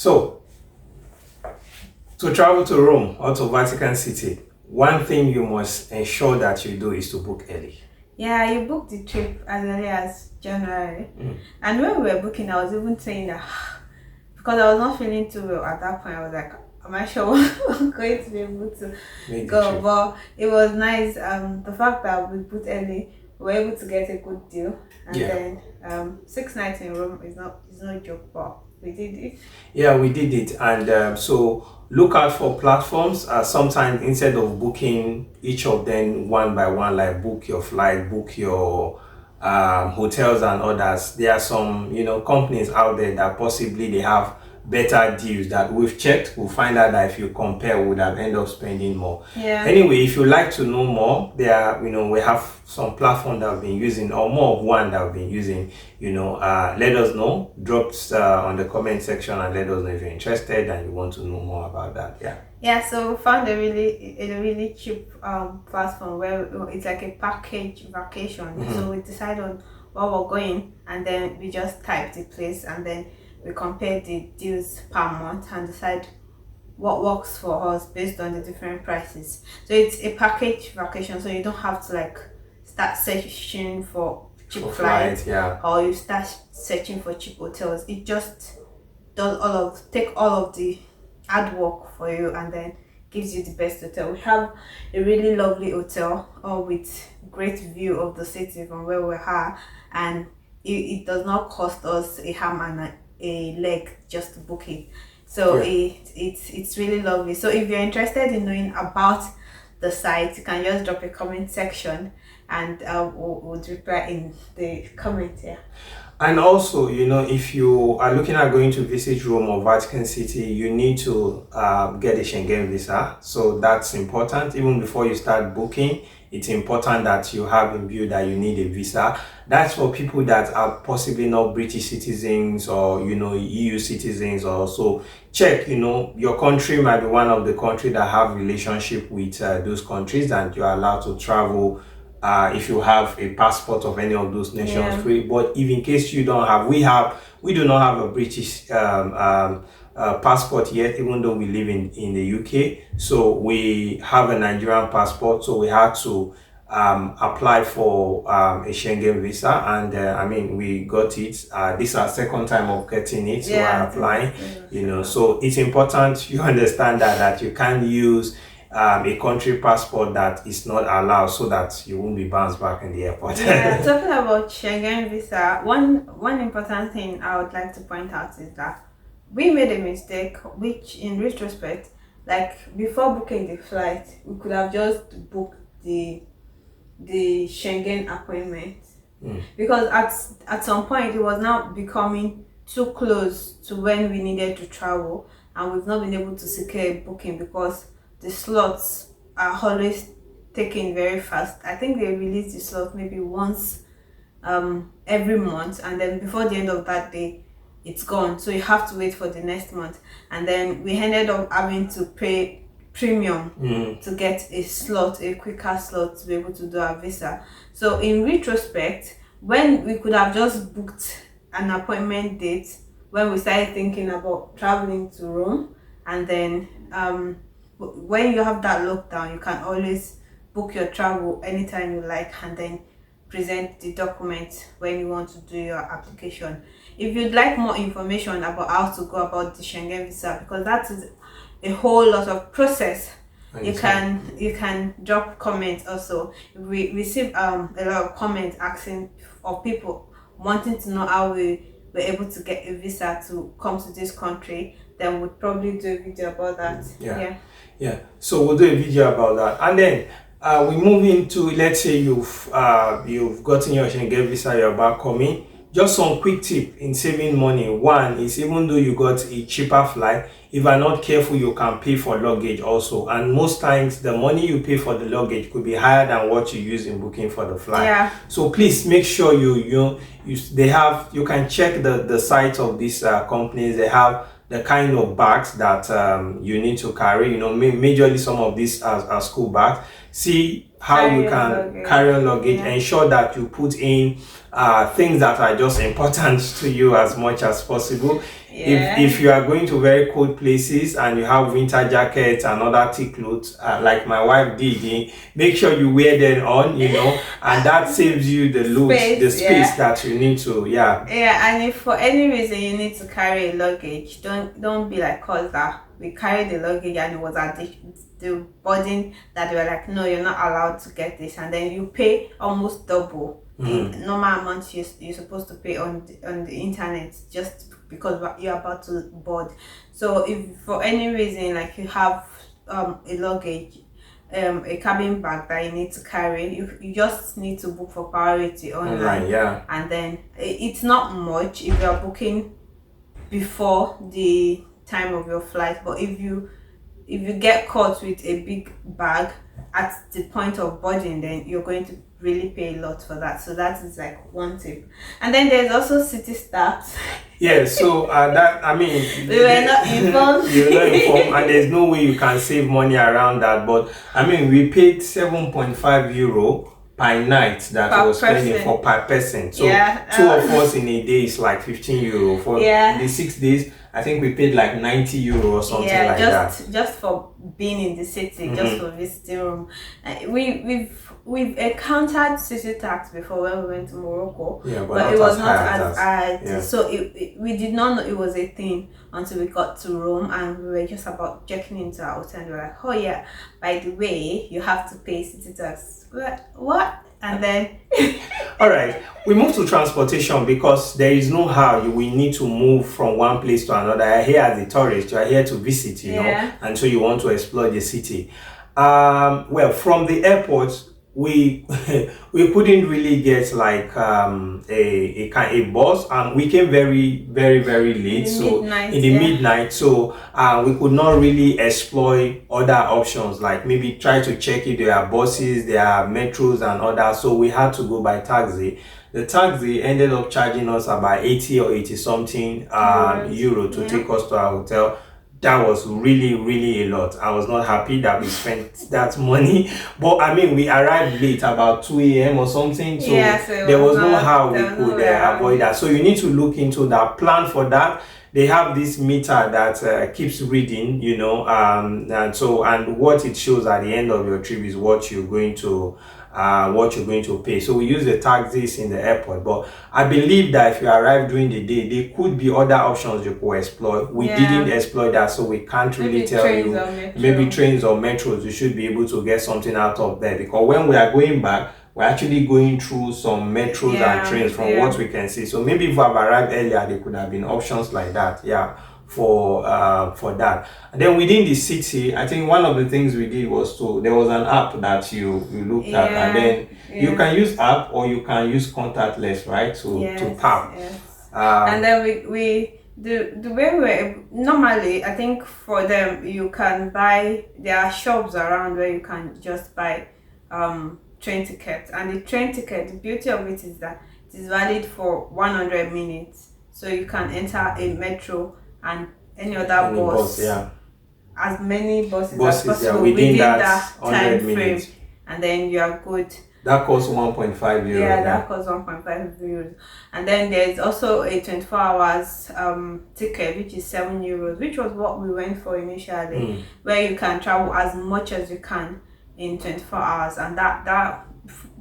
So, to travel to Rome or to Vatican City, one thing you must ensure that you do is to book early. Yeah, you booked the trip as early as January. And when we were booking, I was even saying that because I was not feeling too well at that point, I was like, am I sure I'm going to be able to go? But it was nice. The fact that we booked early, we were able to get a good deal. And then 6 nights in Rome is no joke, but we did it. Yeah, we did it. And so look out for platforms. Sometimes instead of booking each of them one by one, like book your flight, book your hotels and others, there are some companies out there that possibly they have better deals that we've checked. We'll find out that if you compare, we would have ended up spending more. Yeah. Anyway, if you like to know more, there we have some platform that I've been using, or more of one that I've been using. Let us know. Drop on the comment section and let us know if you're interested and you want to know more about that. Yeah, so we found a really cheap platform where it's like a package vacation. So we decide on where we're going, and then we just type the place, and then we compare the deals per month and decide what works for us based on the different prices. So it's a package vacation, so you don't have to start searching for cheap flights, or you start searching for cheap hotels. It just does take all of the hard work for you and then gives you the best hotel. We have a really lovely hotel with great view of the city from where we are, and it does not cost us a ham and a leg just to book it. So it's really lovely. So if you're interested in knowing about the site, you can just drop a comment section, and we'll reply in the comment here. And also, if you are looking at going to visit Rome or Vatican City, you need to get a Schengen visa. So that's important. Even before you start booking, it's important that you have in view that you need a visa. That's for people that are possibly not British citizens or, EU citizens. Or so check, your country might be one of the countries that have relationship with those countries, and you're allowed to travel if you have a passport of any of those nations free. But if in case you don't have, we do not have a British passport yet, even though we live in the UK. So we have a Nigerian passport, so we had to apply for a Schengen visa, and we got it. This is our second time of getting it, so we're applying. So it's important you understand that you can't use a country passport that is not allowed, so that you won't be bounced back in the airport. Yeah, talking about Schengen visa, one important thing I would like to point out is that we made a mistake, which in retrospect, before booking the flight, we could have just booked the Schengen appointment. Because at some point it was now becoming too close to when we needed to travel, and we've not been able to secure a booking because the slots are always taken very fast. I think they release the slot maybe once every month, and then before the end of that day it's gone, so you have to wait for the next month. And then we ended up having to pay premium to get a quicker slot to be able to do our visa. So in retrospect, when we could have just booked an appointment date when we started thinking about traveling to Rome, and then when you have that lockdown, you can always book your travel anytime you like, and then present the documents when you want to do your application. If you'd like more information about how to go about the Schengen visa, because that is a whole lot of process, you can drop comments. Also, we receive a lot of comments asking of people wanting to know how we were able to get a visa to come to this country. Then we'll probably do a video about that. So we'll do a video about that, and then we move into, let's say you've gotten your Schengen visa, you're back coming. Just some quick tip in saving money. One is, even though you got a cheaper flight, if you're not careful, you can pay for luggage also. And most times, the money you pay for the luggage could be higher than what you use in booking for the flight. So please make sure you can check the site of these companies. They have the kind of bags that you need to carry. Majorly some of these are school bags. See how you can carry on luggage. Ensure that you put in things that are just important to you as much as possible. If you are going to very cold places and you have winter jackets and other thick clothes, like my wife did, make sure you wear them on, and that saves you the load, the space that you need to, and if for any reason you need to carry a luggage, don't be like us that we carried the luggage and it was at the burden that they were like, no, you're not allowed to get this, and then you pay almost double the normal amount you're supposed to pay on the internet just because you're about to board. So if for any reason like you have a luggage, a cabin bag that you need to carry, you just need to book for priority online. And then it's not much if you're booking before the time of your flight, but if you get caught with a big bag at the point of boarding, then you're going to really pay a lot for that. So that is like one tip. And then there's also city staff. So that, I mean, we were not informed. You were not informed, and there's no way you can save money around that. But I mean, we paid €7.5 per night that we were spending for per person. So two of us in a day is like €15 for the 6 days. I think we paid like €90 or something like that. Just for being in the city, just for visiting room. We've encountered city tax before when we went to Morocco, but it was not as high. So we did not know it was a thing until we got to Rome, and we were just about checking into our hotel, and we were like, oh yeah, by the way, you have to pay city tax. What? And then all right, we move to transportation because there is no how we need to move from one place to another. You're here as a tourist, you are here to visit, you know, and so you want to explore the city. Well, from the airport, we couldn't really get like a bus, and we came very late, in the midnight, so we could not really explore other options, like maybe try to check if there are buses, there are metros and others. So we had to go by taxi. The taxi ended up charging us about 80 or 80 something euro to take us to our hotel. That was really a lot. I was not happy that we spent that money, but I mean, we arrived late, about 2 a.m. or something, so there was no how we could avoid that. So you need to look into that, plan for that. They have this meter that keeps reading, you know, and what it shows at the end of your trip is what you're going to pay. So we use the taxis in the airport, but I believe that if you arrive during the day, there could be other options you could explore. We didn't explore that, so we can't really tell you. Maybe trains or metros, you should be able to get something out of there, because when we are going back, we're actually going through some metros and trains from what we can see. So maybe if we have arrived earlier, there could have been options like that, for that. And then within the city, I think one of the things we did was there was an app that you looked at, and then you can use app or you can use contactless, right? To tap. And then the way we normally, I think for them, you can buy, there are shops around where you can just buy train tickets, and the train ticket, the beauty of it is that it is valid for 100 minutes, so you can enter a metro and any other bus, as many buses as possible within that time frame, and then you are good. That costs €1.5. That costs €1.5. And then there's also a 24 hours ticket, which is €7, which was what we went for initially, where you can travel as much as you can in 24 hours, and that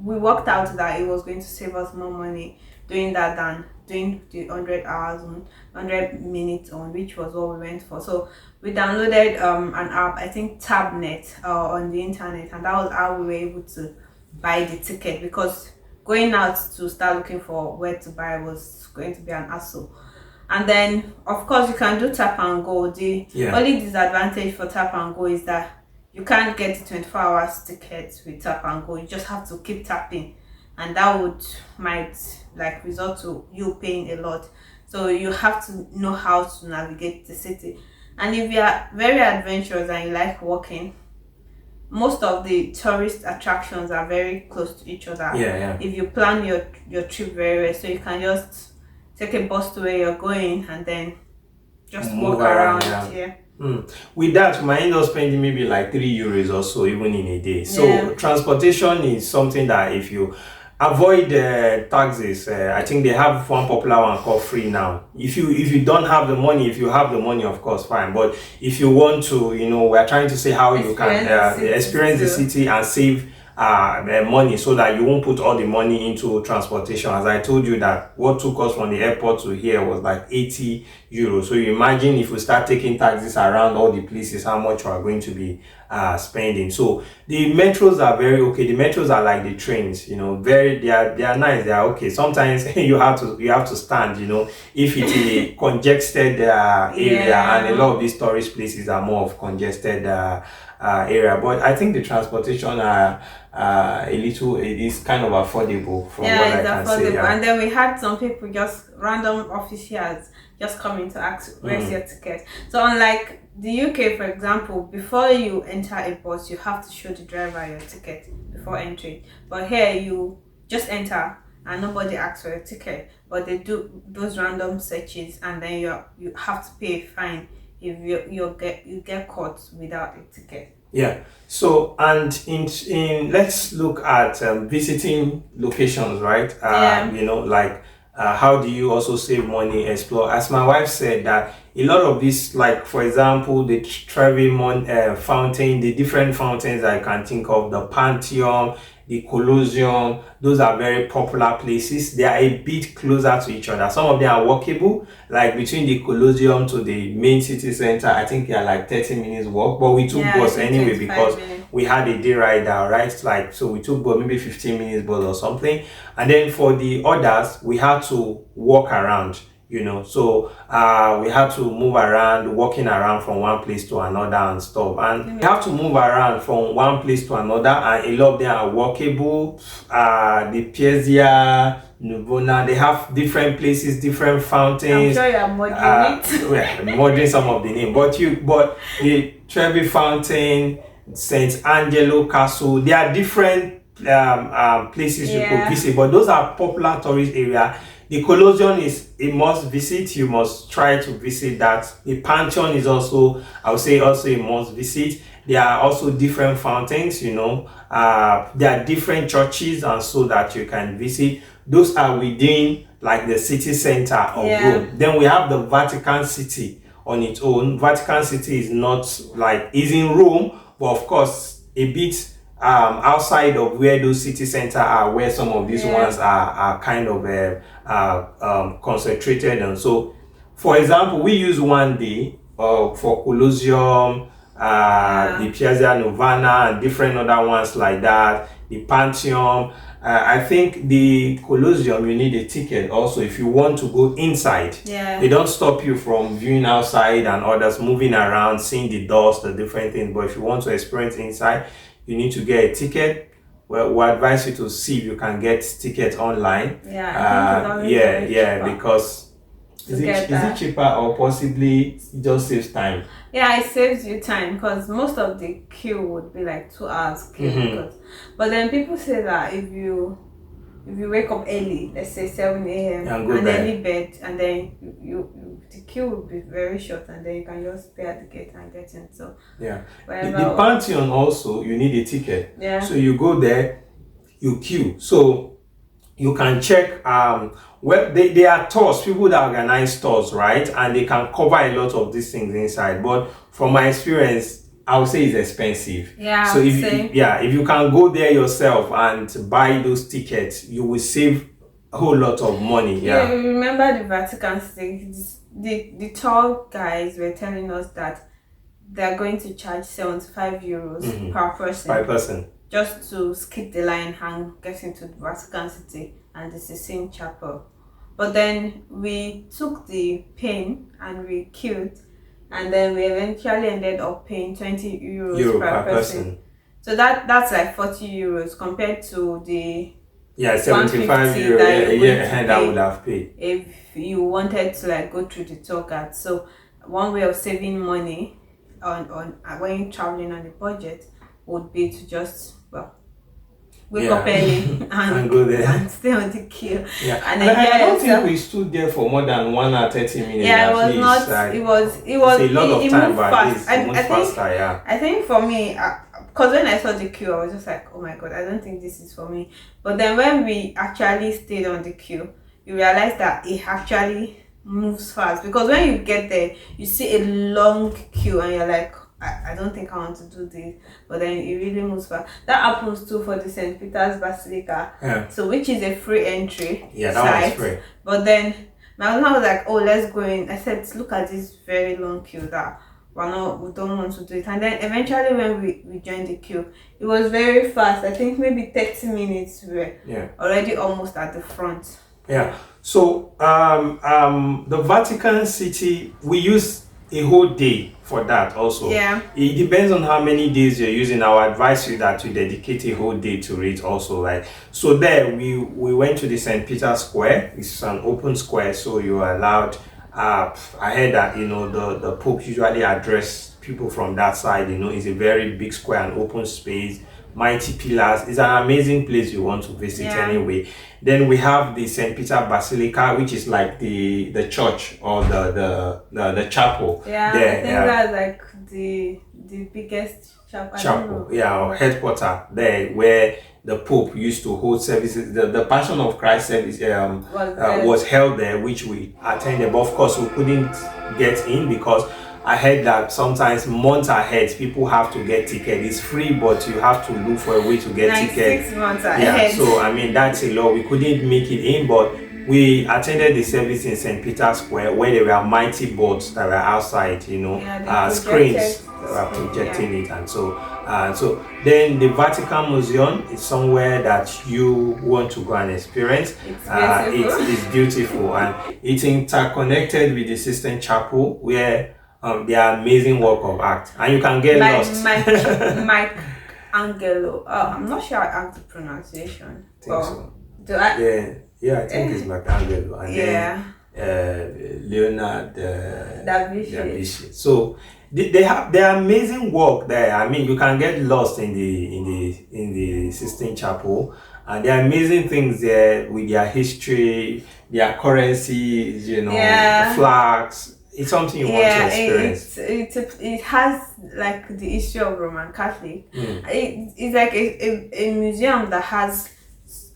we worked out that it was going to save us more money doing that than doing the 100 hours 100 minutes on, which was what we went for. So we downloaded an app, I think Tabnet, on the internet, and that was how we were able to buy the ticket, because going out to start looking for where to buy was going to be an hassle. And then of course you can do tap and go. The only disadvantage for tap and go is that you can't get the 24 hours tickets with tap and go. You just have to keep tapping, and that might like result to you paying a lot. So you have to know how to navigate the city. And if you are very adventurous and you like walking, most of the tourist attractions are very close to each other. If you plan your trip very well, so you can just take a bus to where you're going and then just walk around. With that, we might end up spending maybe like €3 or so, even in a day. So transportation is something that if you avoid taxes. I think they have one popular one called free now. If you don't have the money, if you have the money, of course, fine. But if you want to, we're trying to say how you can experience the city and save money so that you won't put all the money into transportation. As I told you, that what took us from the airport to here was like 80 euros. So you imagine if we start taking taxis around all the places, how much we are going to be spending. So the metros are very okay. The metros are like the trains, they are nice, they are okay. Sometimes you have to stand, if it's a congested area, and a lot of these tourist places are more of congested area. But I think the transportation it is kind of affordable from what I can say. And then we had some people, just random officials, just coming to ask where's your ticket. So unlike the UK, for example, before you enter a bus, you have to show the driver your ticket before entering. But here, you just enter and nobody asks for a ticket, but they do those random searches, and then you have to pay a fine if you get caught without a ticket. Yeah. So, and in let's look at visiting locations, right? How do you also save money, explore? As my wife said, that a lot of this, like for example, the Trevi fountain, the different fountains I can think of, the Pantheon, the Colosseum, those are very popular places. They are a bit closer to each other. Some of them are walkable, like between the Colosseum to the main city center. I think they are like 30 minutes walk, but we took bus anyway because we had a day rider, right? So we took bus, maybe 15 minutes bus or something. And then for the others, we had to walk around. So we have to move around, walking around from one place to another and stuff. And we have to move around from one place to another, and a lot of them are walkable. The Piazza Nuvona, they have different places, different fountains. I'm sure you're modeling it. Modeling some of the name, but the Trevi Fountain, St. Angelo Castle, they are different places you could visit, but those are popular tourist area. The Colosseum is a must visit. You must try to visit that. The Pantheon is also, I would say, also a must visit. There are also different fountains, there are different churches, and so that you can visit. Those are within like the city center of Rome. Then we have the Vatican City on its own. Vatican City is is in Rome, but of course a bit outside of where those city centers are, where some of these ones are kind of concentrated. And so, for example, we use one day for Colosseum, the Piazza Nuvana, and different other ones like that, the Pantheon. I think the Colosseum, you need a ticket also if you want to go inside. They don't stop you from viewing outside and others moving around, seeing the dust, the different things. But if you want to experience inside, you need to get a ticket. Well, we advise you to see if you can get tickets online. Because is it cheaper, or possibly it just saves time? It saves you time, because most of the queue would be like 2 hours queue. But then people say that if you wake up early, let's say 7 a.m. and then leave bed, and then the queue will be very short, and then you can just pay at the gate and get in. So the Pantheon also, you need a ticket. So you go there, you queue. So you can check they are tours, people that organize tours, right? And they can cover a lot of these things inside. But from my experience, I would say it's expensive. So if you can go there yourself and buy those tickets, you will save a whole lot of money. You remember the Vatican City? The tour guys were telling us that they're going to charge 75 euros per person. Just to skip the line and get into the Vatican City and the Sistine Chapel. But then we took the pain and we queued, and then we eventually ended up paying 20 euros per person. So that's like 40 euros compared to the 75 euros that would have paid if you wanted to go through the tour guide. So one way of saving money on when you're traveling on a budget would be to just wake up early and go there and stay on the queue. And I don't think we stood there for more than 1 hour 30 minutes. It was a lot of time, but fast. I think for me, because when I saw the queue, I was just like, oh my god, I don't think this is for me. But then when we actually stayed on the queue, you realize that it actually moves fast, because when you get there, you see a long queue and you're like, I don't think I want to do this, but then it really moves fast. That happens too for the St. Peter's Basilica, so which is a free entry. Yeah, that was free. But then my husband was like, oh, let's go in. I said, look at this very long queue that we don't want to do it. And then eventually when we joined the queue, it was very fast. I think maybe 30 minutes we were already almost at the front. Yeah. So the Vatican City, we use a whole day for that also. Yeah. It depends on how many days you're using. I would advise you that you dedicate a whole day to it also. Like, so there we went to the St. Peter's Square. It's an open square, so you are allowed. I heard that, you know, the Pope usually address people from that side. You know, it's a very big square and open space, mighty pillars. It's an amazing place you want to visit anyway. Then we have the St. Peter Basilica, which is like the church or the chapel. Yeah, there. I think that's like the biggest chapel. Or headquarter there, where the Pope used to hold services. The Passion of Christ service was held there, which we attended. But of course, we couldn't get in because I heard that sometimes months ahead people have to get ticket. It's free, but you have to look for a way to get ticket. 6 months ahead. Yeah, so I mean that's a lot. We couldn't make it in, but we attended the service in St. Peter's Square where there were mighty boards that were outside, you know, screens that were projecting it, and so then the Vatican Museum is somewhere that you want to go and experience. It's beautiful and it's interconnected with the Sistine Chapel, where they are amazing work of art, and you can get lost. Mike Angelo. I'm not sure I have the pronunciation. I think so. Do I? Yeah, I think it's Mike Angelo, and then Leonard da Vinci. So they have their amazing work there. I mean, you can get lost in the Sistine Chapel, and there are amazing things there with their history, their currencies, you know, flags. It's something you want to experience. It has like the history of Roman Catholic. It's like a museum that has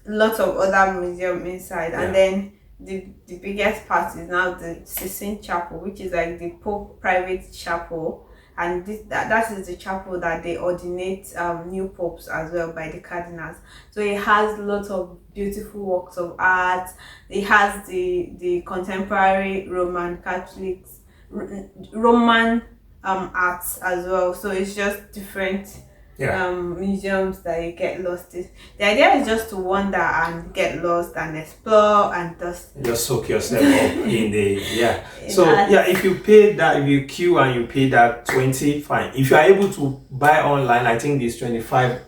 lots of other museums inside, and then the biggest part is now the Sistine Chapel, which is like the Pope private chapel, and that is the chapel that they ordinate new popes as well by the cardinals. So it has lots of beautiful works of art. It has the contemporary Roman Catholics, Roman arts as well. So it's just different museums that you get lost in. The idea is just to wander and get lost and explore and just soak yourself up in the if you pay that, if you queue and you pay that 20, fine. If you are able to buy online, I think it's 25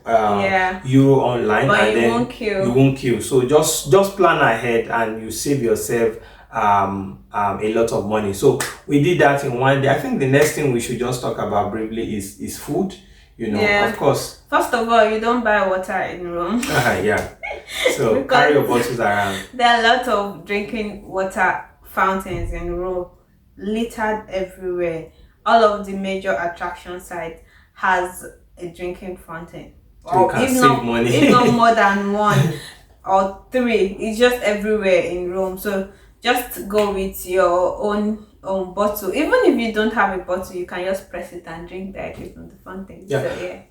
euro online, but and you won't queue. So just plan ahead and you save yourself a lot of money. So we did that in one day. I think the next thing we should just talk about briefly is food. You know, of course. First of all, you don't buy water in Rome. So carry your bottles around. There are a lot of drinking water fountains in Rome, littered everywhere. All of the major attraction sites has a drinking fountain. So you can save money. If not more than one or three, it's just everywhere in Rome. So just go with your own bottle. Even if you don't have a bottle, you can just press it and drink directly from the fountain.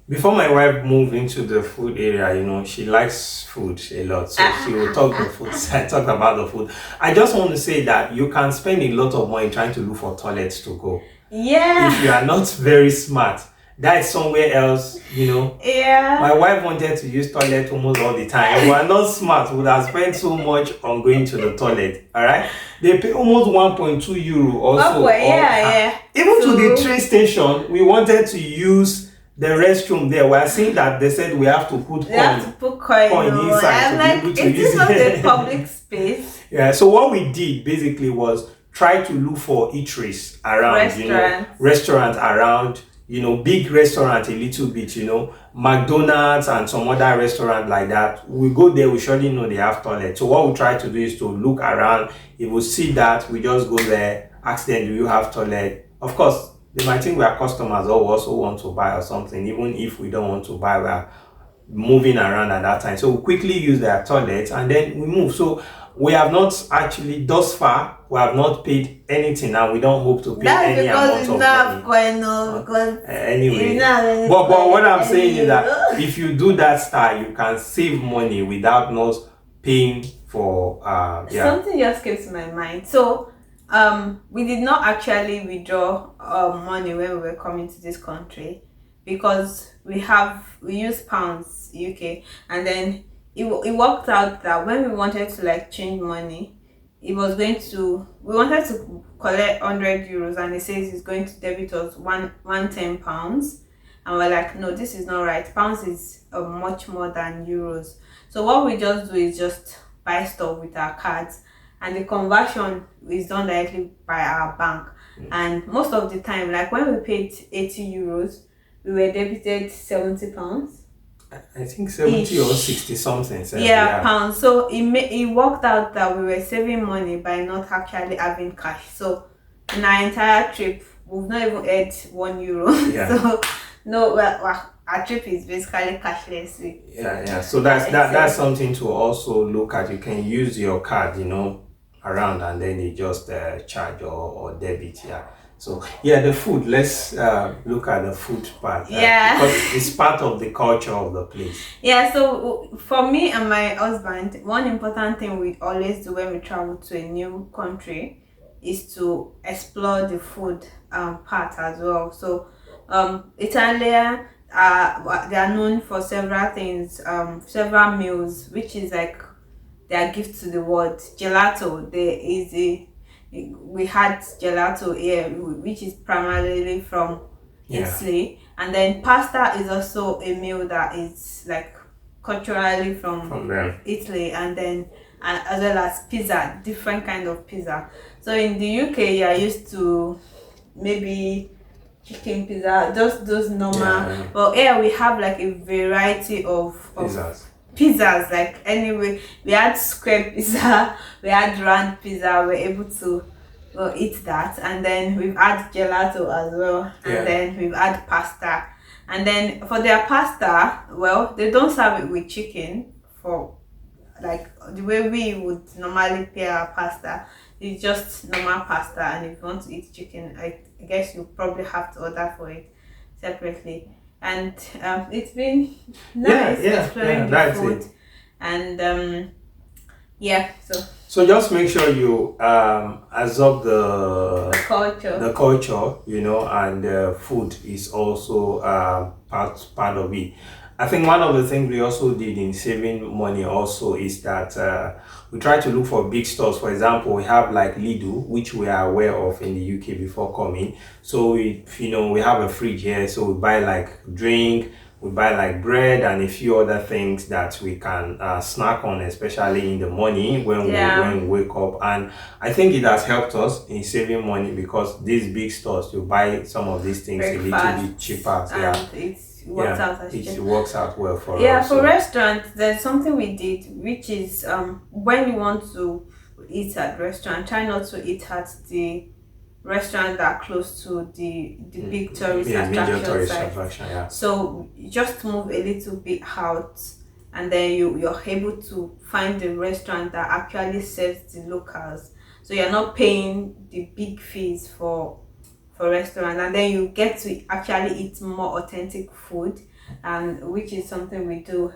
Before my wife moved into the food area, you know, she likes food a lot, so she will talk the food. I talk about the food. I just want to say that you can spend a lot of money trying to look for toilets to go. If you are not very smart, that is somewhere else, you know. My wife wanted to use toilet almost all the time. If we are not smart, we would have spent so much on going to the toilet. Alright? They pay almost 1.2 euro also. Even to the train station, we wanted to use the restroom there. We are seeing that they said we have to put coin inside to be able to use it. Not a public space. So what we did basically was try to look for eateries around, restaurants around, you know, big restaurant a little bit, you know, McDonald's and some other restaurant like that. We go there, we surely know they have toilet. So what we try to do is to look around. If we see that, we just go there, ask them, do you have toilet? Of course, they might think we are customers or we also want to buy or something. Even if we don't want to buy, we are moving around at that time. So we quickly use their toilets and then we move. So we have not actually, thus far, we have not paid anything and we don't hope to pay any amount of money. Because Anyway, but what I'm saying is that if you do that style, you can save money without not paying for Something just came to my mind. So we did not actually withdraw money when we were coming to this country, because we use pounds UK, and then it worked out that when we wanted to like change money, we wanted to collect 100 euros, and it says it's going to debit us 110 pounds, and we're like, no, this is not right. Pounds is much more than euros. So what we just do is just buy stuff with our cards, and the conversion is done directly by our bank. And most of the time, like when we paid 80 euros, we were debited 70 pounds. I think 70 or 60 something. Pounds. So it worked out that we were saving money by not actually having cash. So in our entire trip, we've not even earned €1. So no, our trip is basically cashless. So that's something to also look at. You can use your card, around, and then you just charge or debit. So the food. Let's look at the food part. Because it's part of the culture of the place. So for me and my husband, one important thing we always do when we travel to a new country is to explore the food part as well. So Italia, they are known for several things, several meals, which is like their gift to the world. Gelato, we had gelato here, which is primarily from Italy, and then pasta is also a meal that is like culturally from Italy, and then as well as pizza, different kind of pizza. So in the UK, you are used to maybe chicken pizza, just those normal. But here we have like a variety of pizzas. Like anyway, we had square pizza, we had round pizza. We're able to eat that, and then we've had gelato as well, and then we've had pasta. And then for their pasta, well, they don't serve it with chicken for like the way we would normally pair our pasta. It's just normal pasta, and if you want to eat chicken, I guess you probably have to order for it separately. And it's been nice exploring the food. And so just make sure you absorb the culture, and food is also part of it. I think one of the things we also did in saving money also is that we try to look for big stores. For example, we have like Lidl, which we are aware of in the UK before coming. So we have a fridge here, so we buy like drink, we buy like bread and a few other things that we can snack on, especially in the morning when we wake up. And I think it has helped us in saving money, because these big stores, you buy some of these things a little bit cheaper. It works out well for us. For restaurants, there's something we did, which is when you want to eat at restaurant, try not to eat at the restaurants that are close to the big tourist attraction. So you just move a little bit out, and then you're able to find the restaurant that actually serves the locals. So you're not paying the big fees for restaurants, and then you get to actually eat more authentic food, and which is something we do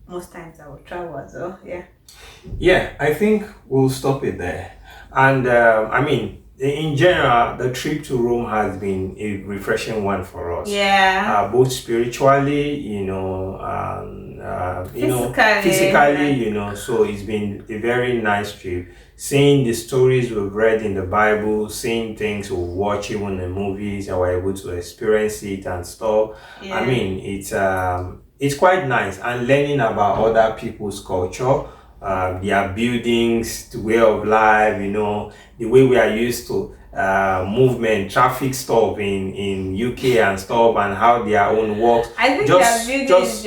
most times I will travel as well. I think we'll stop it there. And in general, the trip to Rome has been a refreshing one for us. Both spiritually, physically, so it's been a very nice trip. Seeing the stories we've read in the Bible, seeing things we watch even in movies, and we're able to experience it and stuff. It's quite nice, and learning about other people's culture, their buildings, the way of life, the way we are used to movement, traffic stuff in UK and stuff, and how their own works. I think their building is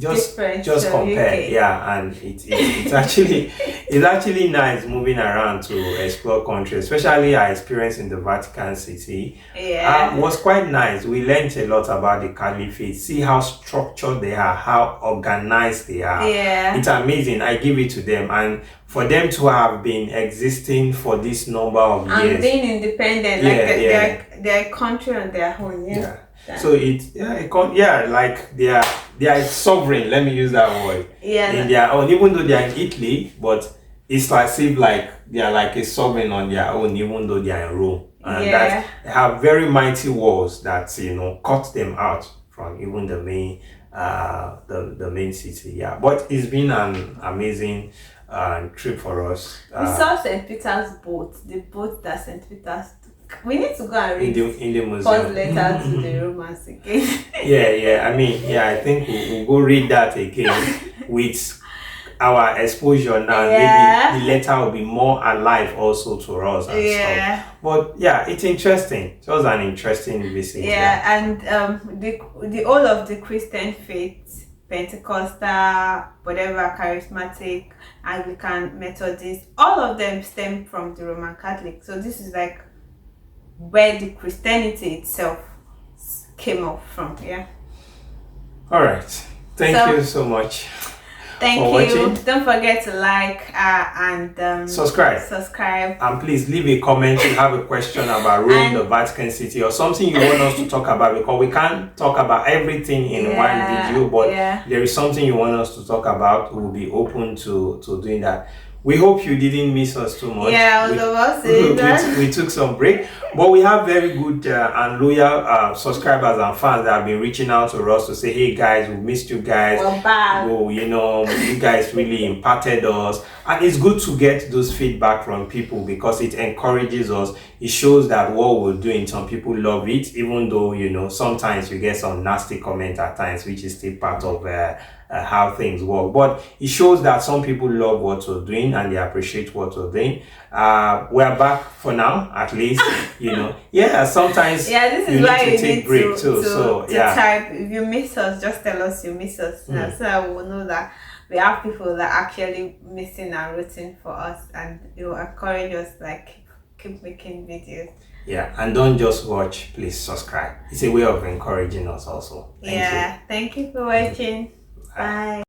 different just from compare, UK. yeah, and it's actually it's actually nice moving around to explore countries, especially our experience in the Vatican City. Yeah. Was quite nice. We learned a lot about the Catholic faith, see how structured they are, how organized they are. Yeah. It's amazing. I give it to them, and for them to have been existing for this number of And years, being independent, Yeah, like yeah. they're a country on their own. Yeah. yeah. So like they are sovereign. Let me use that word. Yeah. In their own, even though they are in Italy, but it's like if like they are like a sovereign on their own, even though they are in Rome, and that they have very mighty walls that cut them out from even the main the main city. Yeah, but it's been an amazing trip for us. We saw St. Peter's boat, the boat that St. Peter's took. We need to go and read in the museum. first letter to the Romans again. Yeah. I mean, I think we'll go read that again with our exposure now. Yeah. Maybe the letter will be more alive also to us and stuff. But yeah, it's interesting. It was an interesting visit. Yeah, and the all of the Christian faiths, Pentecostal, whatever, charismatic, Anglican, Methodist, all of them stem from the Roman Catholic. So this is like where the Christianity itself came up from. Yeah. All right. Thank you so much. Thank you. Watching. Don't forget to like and subscribe. And please leave a comment if you have a question about Rome, the Vatican City, or something you want us to talk about, because we can't talk about everything in one video, but there is something you want us to talk about. We'll be open to doing that. We hope you didn't miss us too much. Yeah, I was about to say that. We took some break, but we have very good and loyal subscribers and fans that have been reaching out to us to say, hey guys, we missed you guys. We're back. Oh, you guys really impacted us. And it's good to get those feedback from people because it encourages us. It shows that what we're doing, some people love it, even though, sometimes you get some nasty comments at times, which is still part of how things work. But it shows that some people love what we're doing and they appreciate what we're doing. We're back for now, at least, Yeah, sometimes this is why you need break too. So type. If you miss us, just tell us you miss us now, so that we'll know that we have people that are actually missing and rooting for us, and it will encourage us like keep making videos. Yeah, and don't just watch, please subscribe. It's a way of encouraging us also. Thank you for watching. Bye.